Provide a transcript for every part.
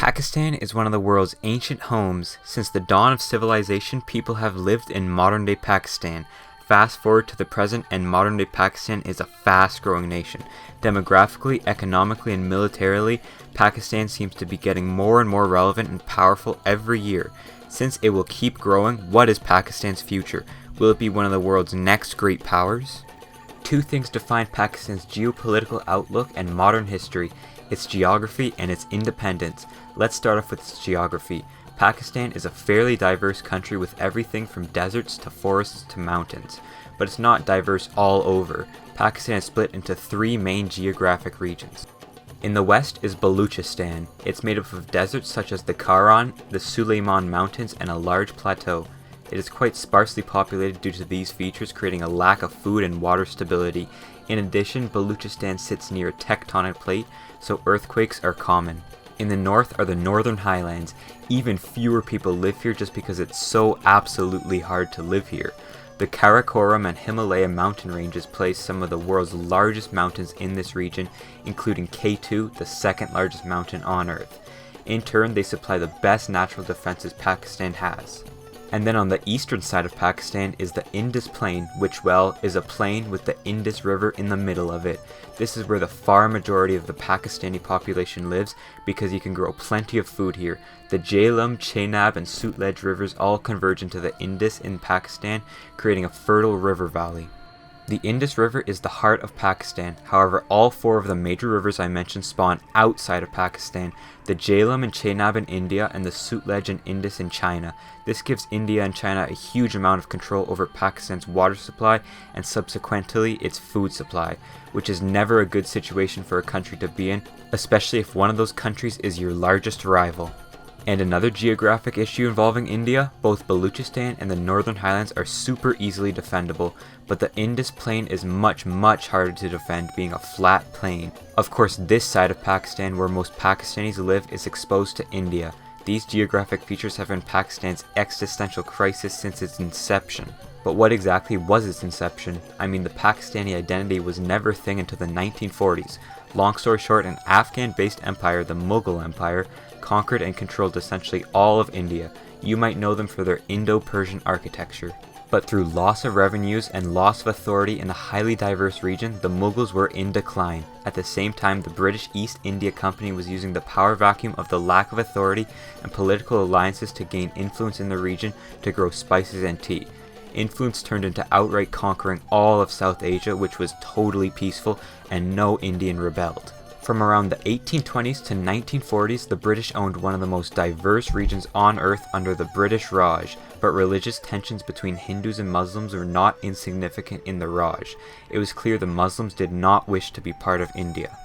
Pakistan is one of the world's ancient homes. Since the dawn of civilization, people have lived in modern-day Pakistan. Fast forward to the present, and modern-day Pakistan is a fast-growing nation. Demographically, economically, and militarily, Pakistan seems to be getting more and more relevant and powerful every year. Since it will keep growing, what is Pakistan's future? Will it be one of the world's next great powers? Two things define Pakistan's geopolitical outlook and modern history: its geography and its independence. Let's start off with its geography. Pakistan is a fairly diverse country with everything from deserts to forests to mountains. But it's not diverse all over. Pakistan is split into three main geographic regions. In the west is Baluchistan. It's made up of deserts such as the Karan, the Sulayman Mountains, and a large plateau. It is quite sparsely populated due to these features, creating a lack of food and water stability. In addition, Baluchistan sits near a tectonic plate, so earthquakes are common. In the north are the Northern Highlands. Even fewer people live here just because it's so absolutely hard to live here. The Karakoram and Himalaya mountain ranges place some of the world's largest mountains in this region, including K2, the second largest mountain on Earth. In turn, they supply the best natural defenses Pakistan has. And then on the eastern side of Pakistan is the Indus Plain, which, well, is a plain with the Indus River in the middle of it. This is where the far majority of the Pakistani population lives because you can grow plenty of food here. The Jhelum, Chenab, and Sutlej rivers all converge into the Indus in Pakistan, creating a fertile river valley. The Indus River is the heart of Pakistan. However, all four of the major rivers I mentioned spawn outside of Pakistan: the Jhelum and Chenab in India, and the Sutlej and Indus in China. This gives India and China a huge amount of control over Pakistan's water supply and subsequently its food supply, which is never a good situation for a country to be in, especially if one of those countries is your largest rival. And another geographic issue involving India: both Baluchistan and the Northern Highlands are super easily defendable, but the Indus Plain is much harder to defend, being a flat plain. Of course, this side of Pakistan, where most Pakistanis live, is exposed to India. These geographic features have been Pakistan's existential crisis since its inception. But what exactly was its inception? I mean, the Pakistani identity was never a thing until the 1940s. Long story short, an Afghan-based empire, the Mughal Empire, conquered and controlled essentially all of India. You might know them for their Indo-Persian architecture. But through loss of revenues and loss of authority in the highly diverse region, the Mughals were in decline. At the same time, the British East India Company was using the power vacuum of the lack of authority and political alliances to gain influence in the region to grow spices and tea. Influence turned into outright conquering all of South Asia, which was totally peaceful, and no Indian rebelled. From around the 1820s to 1940s, the British owned one of the most diverse regions on Earth under the British Raj, but religious tensions between Hindus and Muslims were not insignificant in the Raj. It was clear the Muslims did not wish to be part of India.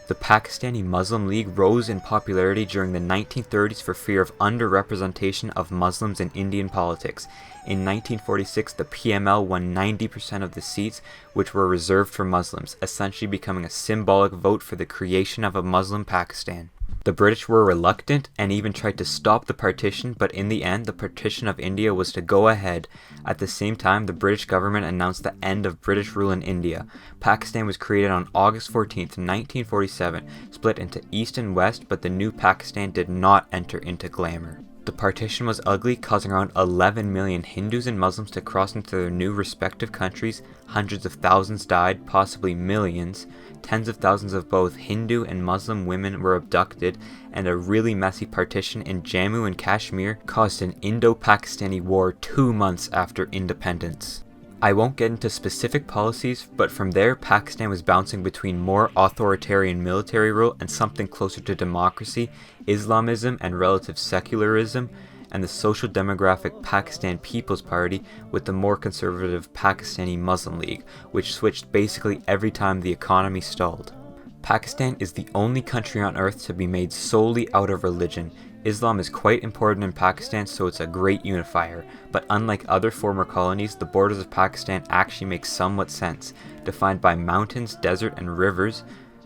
The Pakistani Muslim League rose in popularity during the 1930s for fear of underrepresentation of Muslims in Indian politics. In 1946, the PML won 90% of the seats, which were reserved for Muslims, essentially becoming a symbolic vote for the creation of a Muslim Pakistan. The British were reluctant and even tried to stop the partition, but in the end, the partition of India was to go ahead. At the same time, the British government announced the end of British rule in India. Pakistan was created on August 14, 1947, split into East and West, but the new Pakistan did not enter into glamour. The partition was ugly, causing around 11 million Hindus and Muslims to cross into their new respective countries. Hundreds of thousands died, possibly millions. Tens of thousands of both Hindu and Muslim women were abducted, and a really messy partition in Jammu and Kashmir caused an Indo-Pakistani war 2 months after independence. I won't get into specific policies, but from there, Pakistan was bouncing between more authoritarian military rule and something closer to democracy, Islamism and relative secularism, and the social demographic Pakistan People's Party with the more conservative Pakistani Muslim League, which switched basically every time the economy stalled. Pakistan is the only country on earth to be made solely out of religion. Islam is quite important in Pakistan, so it's a great unifier, but unlike other former colonies, the borders of Pakistan actually make somewhat sense, defined by mountains, desert, and rivers,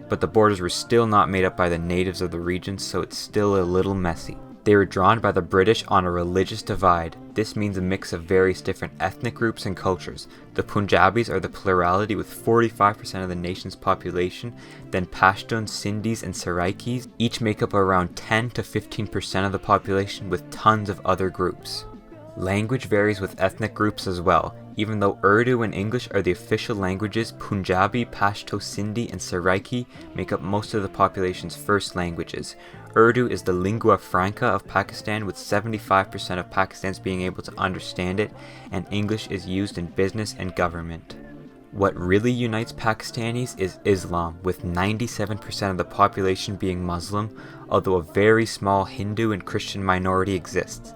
but the borders were still not made up by the natives of the region, so it's still a little messy. They were drawn by the British on a religious divide. This means a mix of various different ethnic groups and cultures. The Punjabis are the plurality with 45% of the nation's population, then Pashtuns, Sindhis, and Saraikis each make up around 10 to 15% of the population, with tons of other groups. Language varies with ethnic groups as well. Even though Urdu and English are the official languages, Punjabi, Pashto, Sindhi, and Saraiki make up most of the population's first languages. Urdu is the lingua franca of Pakistan, with 75% of Pakistanis being able to understand it, and English is used in business and government. What really unites Pakistanis is Islam, with 97% of the population being Muslim, although a very small Hindu and Christian minority exists.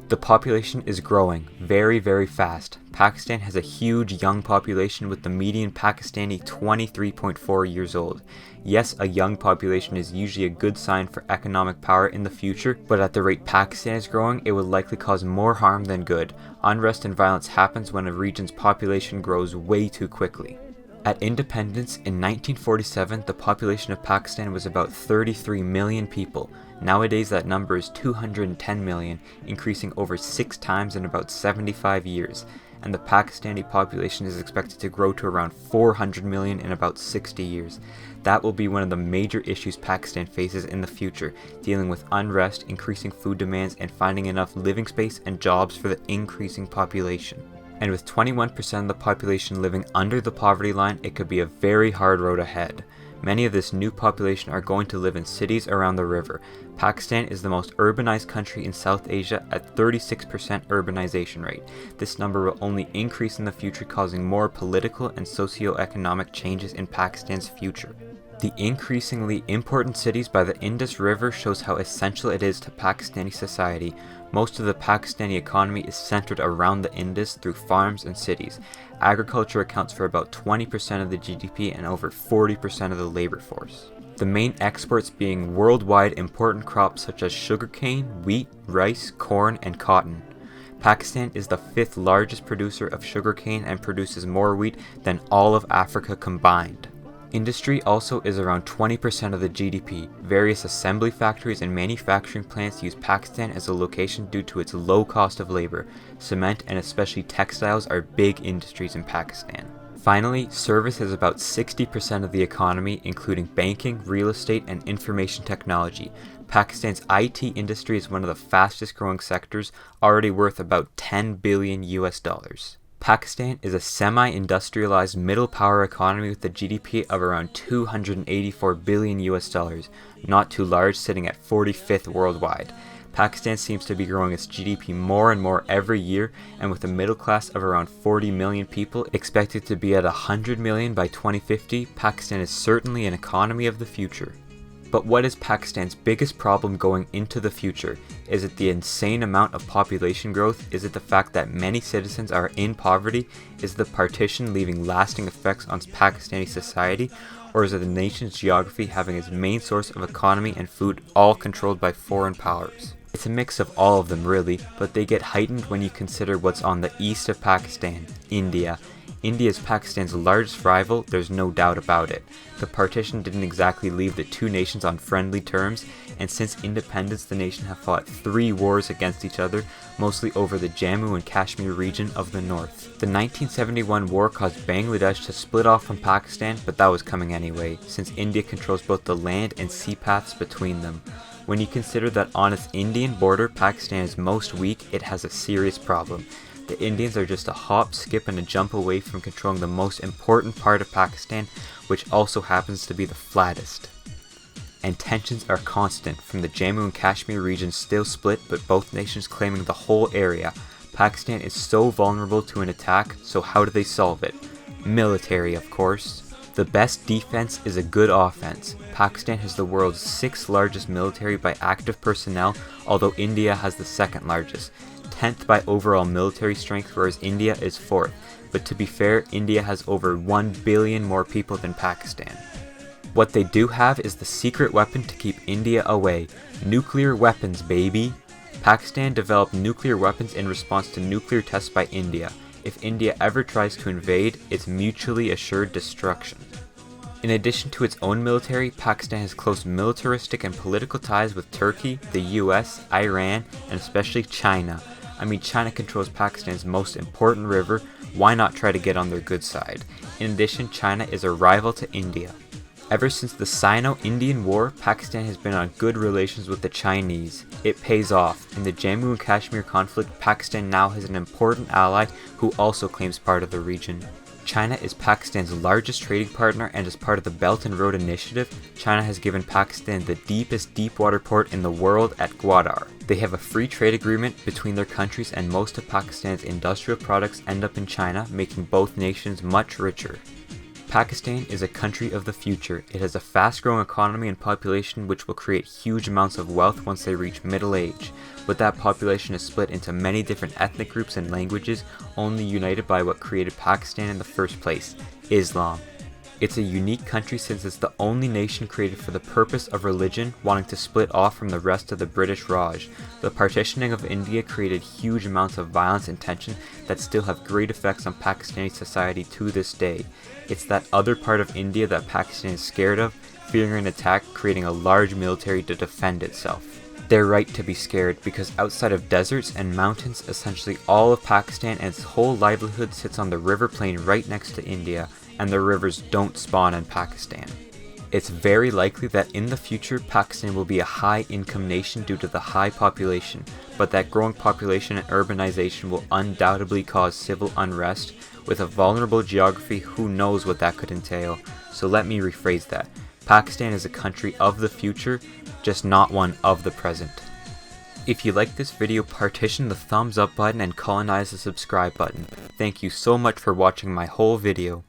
The population is growing very, very fast. Pakistan has a huge young population, with the median Pakistani 23.4 years old. Yes, a young population is usually a good sign for economic power in the future, but at the rate Pakistan is growing, it will likely cause more harm than good. Unrest and violence happens when a region's population grows way too quickly. At independence in 1947, the population of Pakistan was about 33 million people. Nowadays that number is 210 million, increasing over 6 times in about 75 years, and the Pakistani population is expected to grow to around 400 million in about 60 years. That will be one of the major issues Pakistan faces in the future, dealing with unrest, increasing food demands, and finding enough living space and jobs for the increasing population. And with 21% of the population living under the poverty line, it could be a very hard road ahead. Many of this new population are going to live in cities around the river. Pakistan is the most urbanized country in South Asia at 36% urbanization rate. This number will only increase in the future, causing more political and socio-economic changes in Pakistan's future. The increasingly important cities by the Indus River shows how essential it is to Pakistani society. Most of the Pakistani economy is centered around the Indus through farms and cities. Agriculture accounts for about 20% of the GDP and over 40% of the labor force. The main exports being worldwide important crops such as sugarcane, wheat, rice, corn, and cotton. Pakistan is the 5th largest producer of sugarcane and produces more wheat than all of Africa combined. Industry also is around 20% of the GDP. Various assembly factories and manufacturing plants use Pakistan as a location due to its low cost of labor. Cement and especially textiles are big industries in Pakistan. Finally, service is about 60% of the economy, including banking, real estate, and information technology. Pakistan's IT industry is one of the fastest growing sectors, already worth about $10 billion US. Pakistan is a semi-industrialized middle power economy with a GDP of around $284 billion US, not too large, sitting at 45th worldwide. Pakistan seems to be growing its GDP more and more every year, and with a middle class of around 40 million people expected to be at 100 million by 2050, Pakistan is certainly an economy of the future. But what is Pakistan's biggest problem going into the future? Is it the insane amount of population growth? Is it the fact that many citizens are in poverty? Is the partition leaving lasting effects on Pakistani society? Or is it the nation's geography having its main source of economy and food all controlled by foreign powers? It's a mix of all of them really, but they get heightened when you consider what's on the east of Pakistan, India. India is Pakistan's largest rival, there's no doubt about it. The partition didn't exactly leave the two nations on friendly terms, and since independence the nation have fought 3 wars against each other, mostly over the Jammu and Kashmir region of the north. The 1971 war caused Bangladesh to split off from Pakistan, but that was coming anyway, since India controls both the land and sea paths between them. When you consider that on its Indian border Pakistan is most weak, it has a serious problem. The Indians are just a hop, skip, and a jump away from controlling the most important part of Pakistan, which also happens to be the flattest. And tensions are constant, from the Jammu and Kashmir region still split, but both nations claiming the whole area. Pakistan is so vulnerable to an attack, so how do they solve it? Military, of course. The best defense is a good offense. Pakistan has the world's 6th largest military by active personnel, although India has the 2nd largest. 10th by overall military strength, whereas India is 4th. But to be fair, India has over 1 billion more people than Pakistan. What they do have is the secret weapon to keep India away. Nuclear weapons, baby! Pakistan developed nuclear weapons in response to nuclear tests by India. If India ever tries to invade, it's mutually assured destruction. In addition to its own military, Pakistan has close militaristic and political ties with Turkey, the US, Iran, and especially China. I mean, China controls Pakistan's most important river, why not try to get on their good side? In addition, China is a rival to India. Ever since the Sino-Indian War, Pakistan has been on good relations with the Chinese. It pays off. In the Jammu and Kashmir conflict, Pakistan now has an important ally who also claims part of the region. China is Pakistan's largest trading partner, and as part of the Belt and Road Initiative, China has given Pakistan the deepest deep-water port in the world at Gwadar. They have a free trade agreement between their countries, and most of Pakistan's industrial products end up in China, making both nations much richer. Pakistan is a country of the future. It has a fast-growing economy and population which will create huge amounts of wealth once they reach middle age, but that population is split into many different ethnic groups and languages, only united by what created Pakistan in the first place: Islam. It's a unique country since it's the only nation created for the purpose of religion, wanting to split off from the rest of the British Raj. The partitioning of India created huge amounts of violence and tension that still have great effects on Pakistani society to this day. It's that other part of India that Pakistan is scared of, fearing an attack, creating a large military to defend itself. They're right to be scared, because outside of deserts and mountains, essentially all of Pakistan and its whole livelihood sits on the river plain right next to India, and the rivers don't spawn in Pakistan. It's very likely that in the future Pakistan will be a high-income nation due to the high population, but that growing population and urbanization will undoubtedly cause civil unrest. With a vulnerable geography, who knows what that could entail? So let me rephrase that. Pakistan is a country of the future, just not one of the present. If you like this video, partition the thumbs up button and colonize the subscribe button. Thank you so much for watching my whole video.